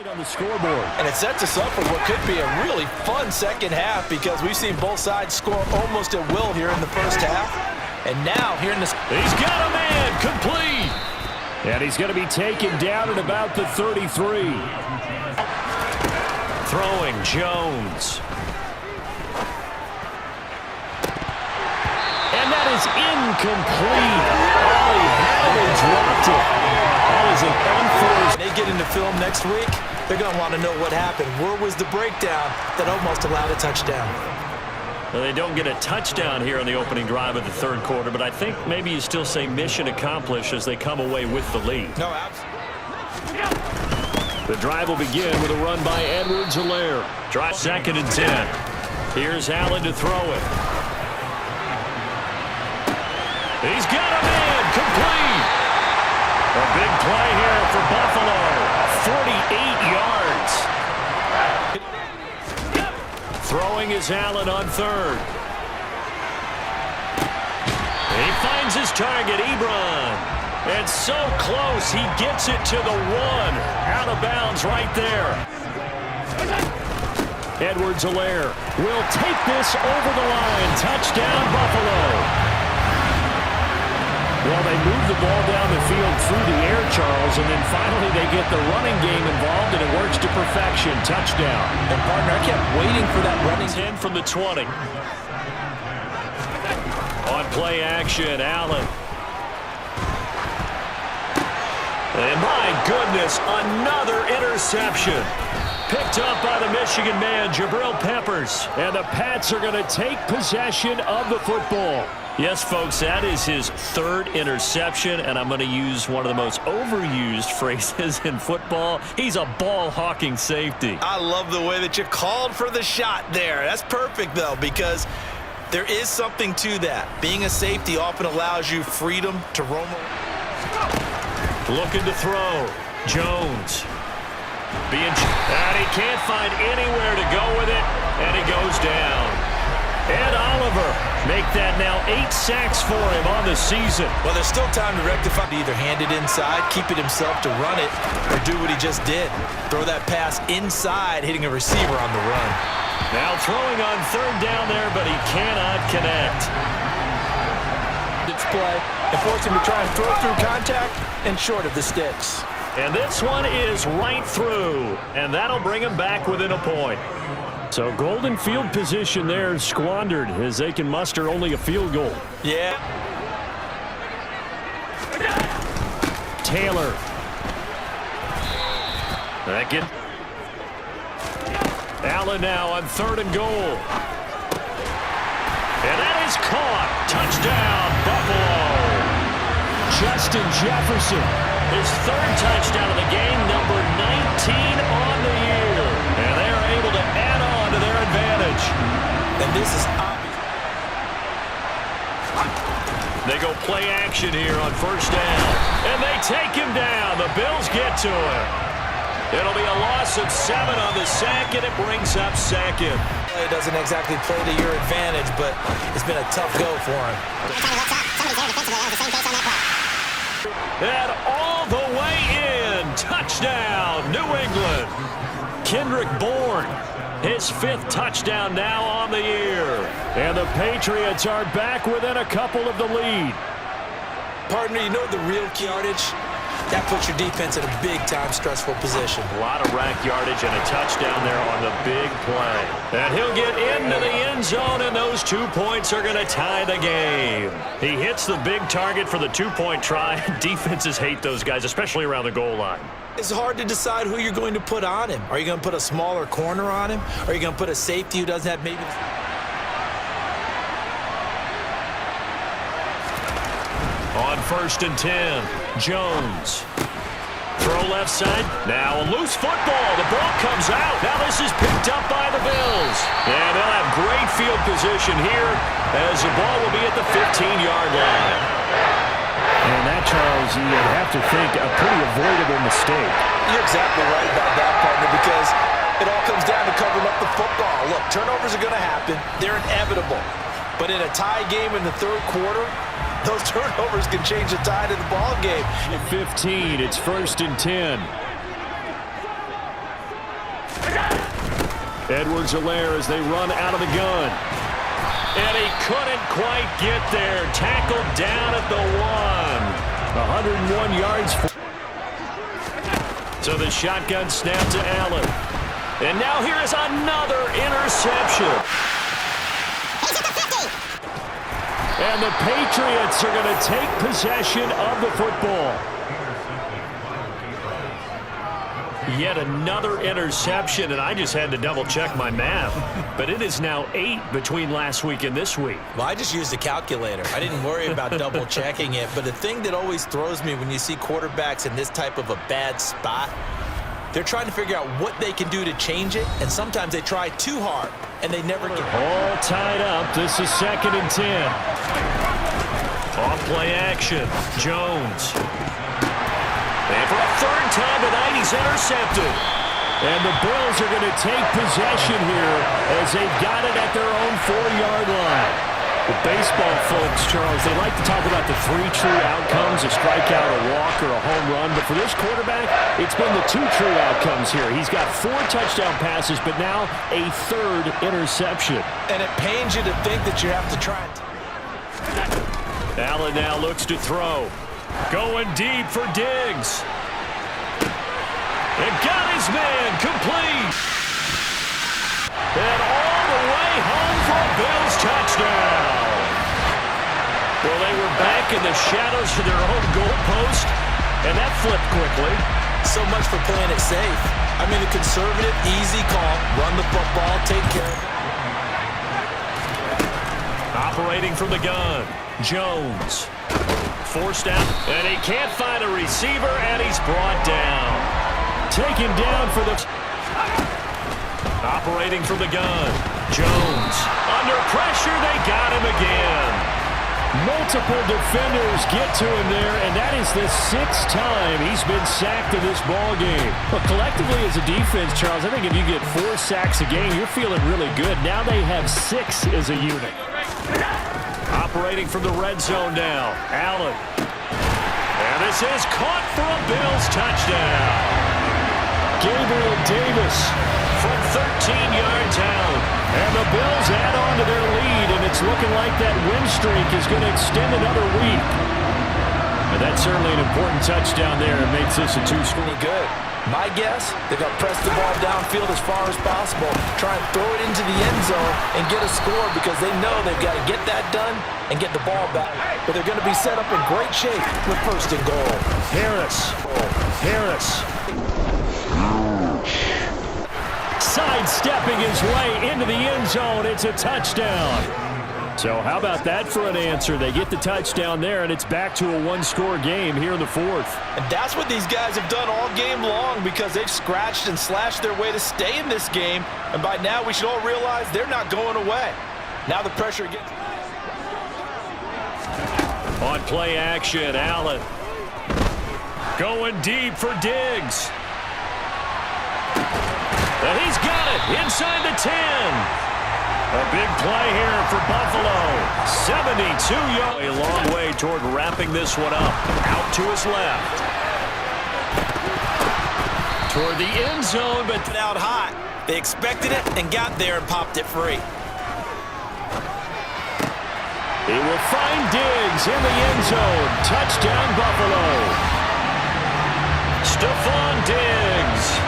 On the scoreboard. And it sets us up for what could be a really fun second half because we've seen both sides score almost at will here in the first half. And now here in this... He's got a man complete. And he's going to be taken down at about the 33. Throwing Jones. And that is incomplete. Oh, he had it and dropped it. That is an unforced. They get into film next week, they're going to want to know what happened. Where was the breakdown that almost allowed a touchdown? Well, they don't get a touchdown here on the opening drive of the third quarter, but I think maybe you still say mission accomplished as they come away with the lead. No, absolutely. The drive will begin with a run by Edwards-Helaire. Drive 2nd and 10. Here's Allen to throw it. He's got a man complete. A big play here for Buffalo. 48 yards. Throwing is Allen on 3rd. He finds his target, Ebron. And so close, he gets it to the 1. Out of bounds right there. Edwards-Helaire will take this over the line. Touchdown, Buffalo. Well, they move the ball down the field through the air, Charles, and then finally they get the running game involved, and it works to perfection. Touchdown. And, partner, I kept waiting for that running. 10 from the 20. On play action, Allen. And my goodness, another interception. Picked up by the Michigan man, Jabril Peppers. And the Pats are going to take possession of the football. Yes, folks, that is his 3rd interception, and I'm going to use one of the most overused phrases in football. He's a ball-hawking safety. I love the way that you called for the shot there. That's perfect, though, because there is something to that. Being a safety often allows you freedom to roam. Looking to throw. Jones. And he can't find anywhere to go with it, and he goes down. And Oliver make that now 8 sacks for him on the season. Well, there's still time to rectify. Either hand it inside, keep it himself to run it, or do what he just did. Throw that pass inside, hitting a receiver on the run. Now throwing on 3rd down there, but he cannot connect. It's play and force him to try and throw through contact and short of the sticks. And this one is right through, and that'll bring him back within a point. So golden field position there squandered as they can muster only a field goal. Yeah. Taylor. Second. Allen now on 3rd and goal. And that is caught. Touchdown, Buffalo. Justin Jefferson, his 3rd touchdown of the game, number 19 on the year. And they are able to add on to their advantage. And this is obvious. They go play action here on 1st down. And they take him down. The Bills get to him. It'll be a loss of 7 on the sack, and it brings up 2nd. It doesn't exactly play to your advantage, but it's been a tough go for him. And all the way in. Touchdown, New England. Kendrick Bourne, his 5th touchdown now on the year. And the Patriots are back within a couple of the lead. Partner, you know the real key yardage? That puts your defense in a big-time stressful position. A lot of rack yardage and a touchdown there on the big play. And he'll get into the end zone, and those 2 points are going to tie the game. He hits the big target for the 2-point try. Defenses hate those guys, especially around the goal line. It's hard to decide who you're going to put on him. Are you going to put a smaller corner on him? Or are you going to put a safety who doesn't have maybe... On 1st and 10, Jones. Throw left side. Now a loose football. The ball comes out. Now this is picked up by the Bills. And they'll have great field position here as the ball will be at the 15-yard line. And that, Charles, you'd have to think a pretty avoidable mistake. You're exactly right about that, partner, because it all comes down to covering up the football. Look, turnovers are going to happen. They're inevitable. But in a tie game in the 3rd quarter, those turnovers can change the tide of the ball game. At 15, it's 1st and 10. Edwards-Helaire as they run out of the gun. And he couldn't quite get there. Tackled down at the 1. 101 yards. So the shotgun snap to Allen. And now here is another interception. And the Patriots are going to take possession of the football. Yet another interception, and I just had to double-check my math. But it is now 8 between last week and this week. Well, I just used a calculator. I didn't worry about double-checking it. But the thing that always throws me when you see quarterbacks in this type of a bad spot, they're trying to figure out what they can do to change it, and sometimes they try too hard, and they never get it. All tied up. This is 2nd and 10. Off-play action. Jones. And for a 3rd time tonight, he's intercepted. And the Bills are going to take possession here as they've got it at their own 4-yard line. The baseball folks, Charles, they like to talk about the 3 true outcomes, a strikeout, a walk, or a home run. But for this quarterback, it's been the 2 true outcomes here. He's got 4 touchdown passes, but now a 3rd interception. And it pains you to think that you have to try it. Allen now looks to throw. Going deep for Diggs. And got his man complete. And all the way home for a Bills touchdown. Well, they were back in the shadows of their own goalpost, and that flipped quickly. So much for playing it safe. I mean, a conservative, easy call. Run the football, take care of it. Operating from the gun, Jones. Forced out, and he can't find a receiver, and he's brought down. Taken down for the... Operating from the gun, Jones. Under pressure, they got him again. Multiple defenders get to him there, and that is the 6th time he's been sacked in this ball game. But collectively as a defense, Charles, I think if you get 4 sacks a game, you're feeling really good. Now they have 6 as a unit. Operating from the red zone now, Allen. And this is caught for a Bills touchdown. Gabriel Davis from 13 yards out. And the Bills add on to their lead, and it's looking like that win streak is going to extend another week. And that's certainly an important touchdown there. It makes this a 2-score. Good. My guess, they're going to press the ball downfield as far as possible, try and throw it into the end zone and get a score because they know they've got to get that done and get the ball back. But they're going to be set up in great shape with 1st and goal. Harris. Sidestepping his way into the end zone. It's a touchdown. So how about that for an answer? They get the touchdown there, and it's back to a 1-score game here in the 4th. And that's what these guys have done all game long because they've scratched and slashed their way to stay in this game. And by now, we should all realize they're not going away. Now the pressure gets... On play action, Allen. Going deep for Diggs. And he's got it inside the 10. A big play here for Buffalo. 72 yards. A long way toward wrapping this one up. Out to his left. Toward the end zone, but out hot. They expected it and got there and popped it free. He will find Diggs in the end zone. Touchdown, Buffalo. Stephon Diggs.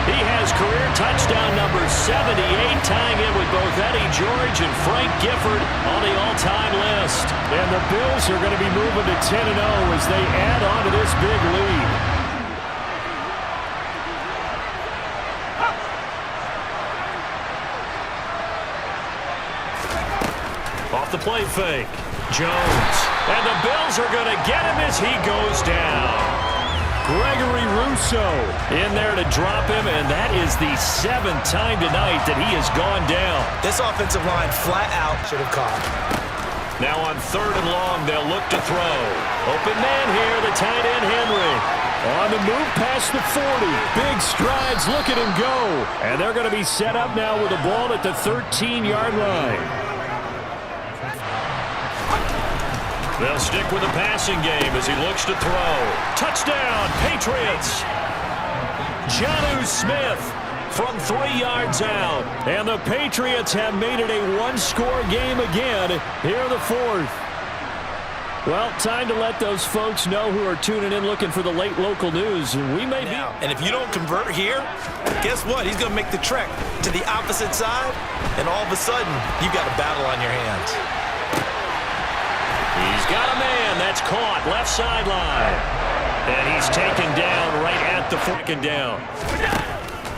He has career touchdown number 78, tying in with both Eddie George and Frank Gifford on the all-time list. And the Bills are going to be moving to 10-0 as they add on to this big lead. Off the play fake, Jones. And the Bills are going to get him as he goes down. Gregory Rousseau in there to drop him, and that is the 7th time tonight that he has gone down. This offensive line flat out should have caught. Now on 3rd and long, they'll look to throw. Open man here, the tight end Henry. On the move past the 40. Big strides, look at him go. And they're going to be set up now with the ball at the 13-yard line. They'll stick with the passing game as he looks to throw. Touchdown, Patriots! Jonnu Smith from 3 yards out. And the Patriots have made it a one-score game again here in the fourth. Well, time to let those folks know who are tuning in looking for the late local news. We may be. And if you don't convert here, guess what? He's going to make the trek to the opposite side, and all of a sudden, you got a battle on your hands. He's got a man. That's caught left sideline. And he's taken down right at the second down.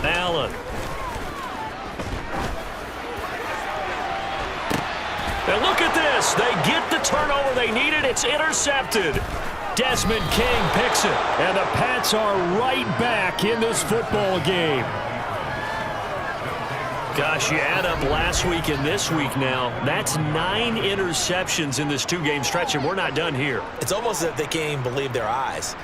Allen. And look at this. They get the turnover they needed. It's intercepted. Desmond King picks it. And the Pats are right back in this football game. Gosh, you add up last week and this week now. That's 9 interceptions in this two-game stretch, and we're not done here. It's almost as if they can't even believe their eyes.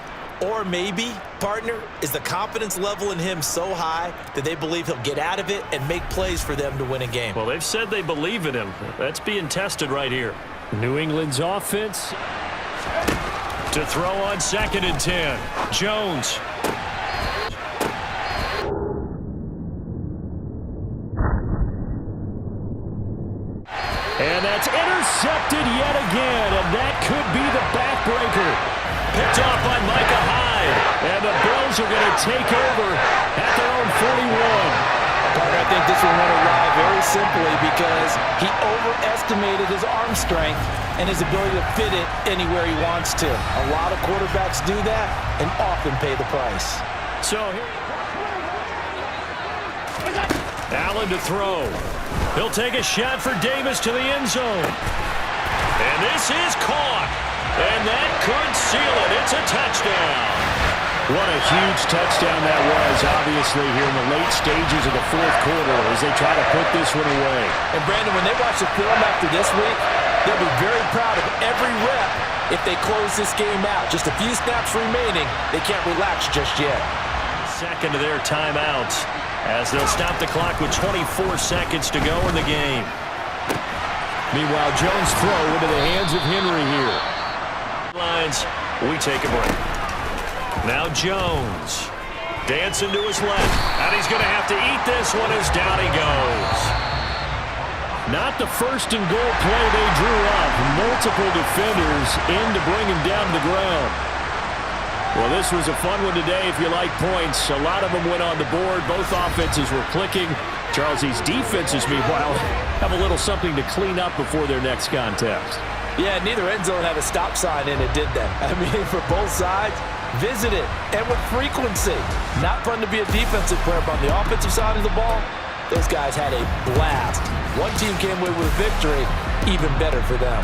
Or maybe, partner, is the confidence level in him so high that they believe he'll get out of it and make plays for them to win a game. Well, they've said they believe in him. That's being tested right here. New England's offense to throw on 2nd and 10. Jones. And that's intercepted yet again, and that could be the backbreaker. Picked off by Micah Hyde, and the Bills are going to take over at their own 41. Carter, I think this will win a ride very simply because he overestimated his arm strength and his ability to fit it anywhere he wants to. A lot of quarterbacks do that and often pay the price. So Allen to throw. He'll take a shot for Davis to the end zone. And this is caught. And that could seal it. It's a touchdown. What a huge touchdown that was, obviously, here in the late stages of the fourth quarter as they try to put this one away. And, Brandon, when they watch the film after this week, they'll be very proud of every rep if they close this game out. Just a few snaps remaining. They can't relax just yet. Second of their timeouts as they'll stop the clock with 24 seconds to go in the game. Meanwhile, Jones' throw into the hands of Henry here. We take a break. Now Jones dancing to his left, and he's going to have to eat this one as down he goes. Not the first and goal play they drew up. Multiple defenders in to bring him down to the ground. Well, this was a fun one today if you like points. A lot of them went on the board. Both offenses were clicking. Charles, these defenses, meanwhile, have a little something to clean up before their next contest. Yeah, neither end zone had a stop sign in it, did they? I mean, for both sides, visit it, and with frequency. Not fun to be a defensive player, but on the offensive side of the ball, those guys had a blast. One team came away with a victory, even better for them.